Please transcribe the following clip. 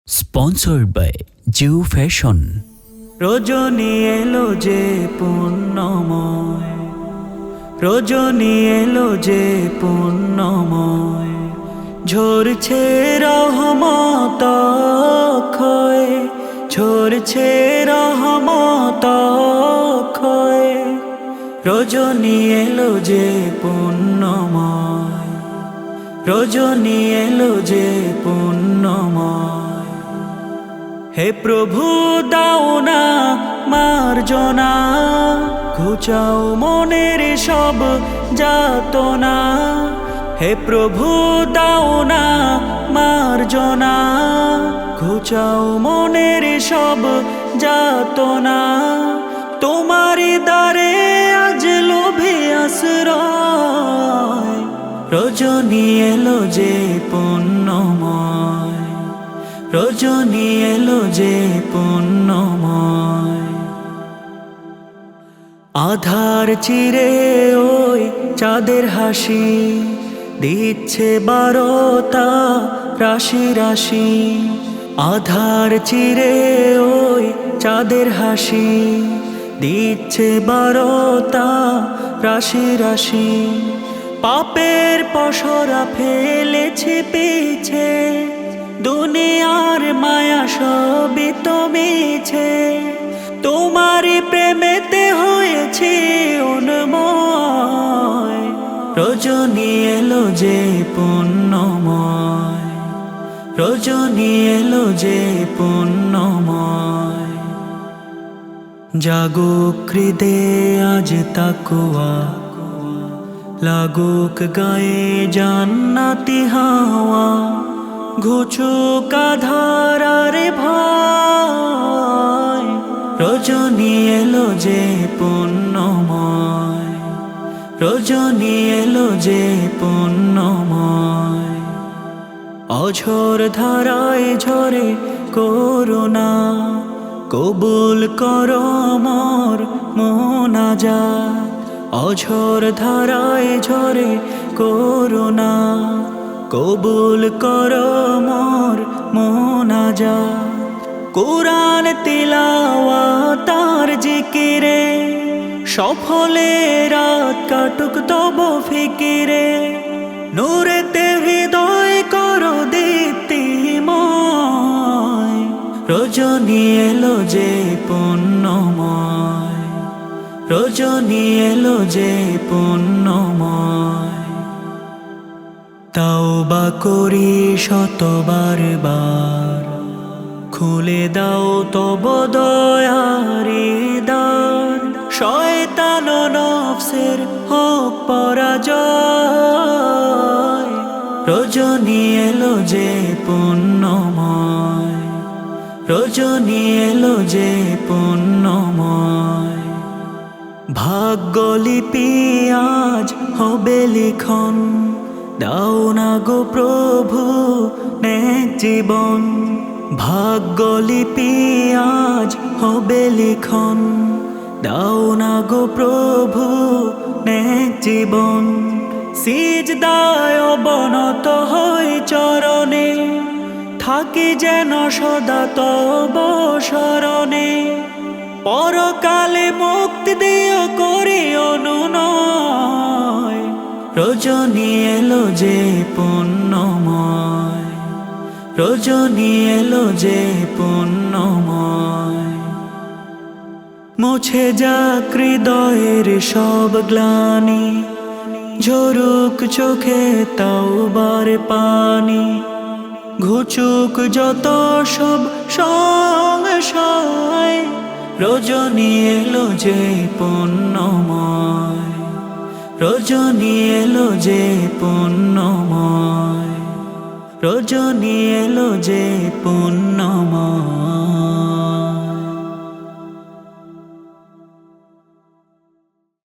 Sponsored by Jew Fashion. রজনী এলো যে পুণ্যময়, রজনী এলো যে পুণ্যময়, ঝরছে রহমত অক্ষয়, ঝরছে রহমত অক্ষয়। রজনী এলো যে পুণ্যময়, রজনী এলো যে পুণ্যময়। হে প্রভু দাও না মার্জনা, ঘুচাও মনের সব যাতনা। হে প্রভু দাও না মার্জনা, ঘুচাও মনের সব যাতনা। তোমারি দ্বারে আজ লোভে আশ্রয়, রজনী এলো যে পুণ্যময়, রজনী এলো যে পুণ্যময়। আধার চিরে ওই চাঁদের হাসি দিচ্ছে বারতা রাশি রাশি। আধার চিরে ওই চাঁদের হাসি দিচ্ছে বারতা রাশি রাশি। পাপের পসরা ফেলেছি পিছে, দুনিয়ার মায়া সবই তো মিছে। তোমারই প্রেমেতে হয়েছি উন্ময়, রজনী এলো যে পুণ্যময়, রজনী এলো যে পুণ্যময়। জাগুক হৃদে আজ তাকওয়া, লাগুক গায়ে জান্নাতি হাওয়া। ঘুচুক আধার আর ভয়, রজনী এলো যে পুণ্যময়, রজনী এলো যে পুণ্যময়। অঝোর ধারায় ঝরে করুণা, কবুল করো মোর মোনাজাত। অঝোর ধারায় ঝরে করুণা, কবুল করো মোর মোনাজাত। কুরআন তিলাওয়াত আর জিকিরে, সফলে রাত কাটুক তব ফিকিরে। নূরেতে হৃদয় করো দীপ্তিময়, রজনী এলো যে পুণ্যময়, রজনী এলো যে পুণ্যময়। তাওবা করি শতবার বার, খুলে দাও তব দয়ারি দ্বার। শয়তান ও নফসের হোক পরাজয়, রজনী এলো যে পুণ্যময়, রজনী এলো যে পুণ্যময়। ভাগ্যলিপি আজ হবে লিখন, দাও না গো প্রভু নেক জীবন। ভাগ্যলিপি আজ হবে লিখন, দাও না গো প্রভু নেক জীবন। সিজদায় অবনত হই চরণে, থাকি যেন সদা তব শরণে। পরকালে মুক্তি দিও করি অনুনয়, রজনী এলো যে পুণ্যময়, রজনী এলো যে পুণ্যময়। মুছে যাক হৃদয়ের সব গ্লানি, ঝরুক চোখে তাওবার পানি। ঘুচুক যত সব সংশয়, রজনী এলো যে পুণ্যময়, রজনী এলো যে পুণ্যময়, রজনী এলো যে পুণ্যময়।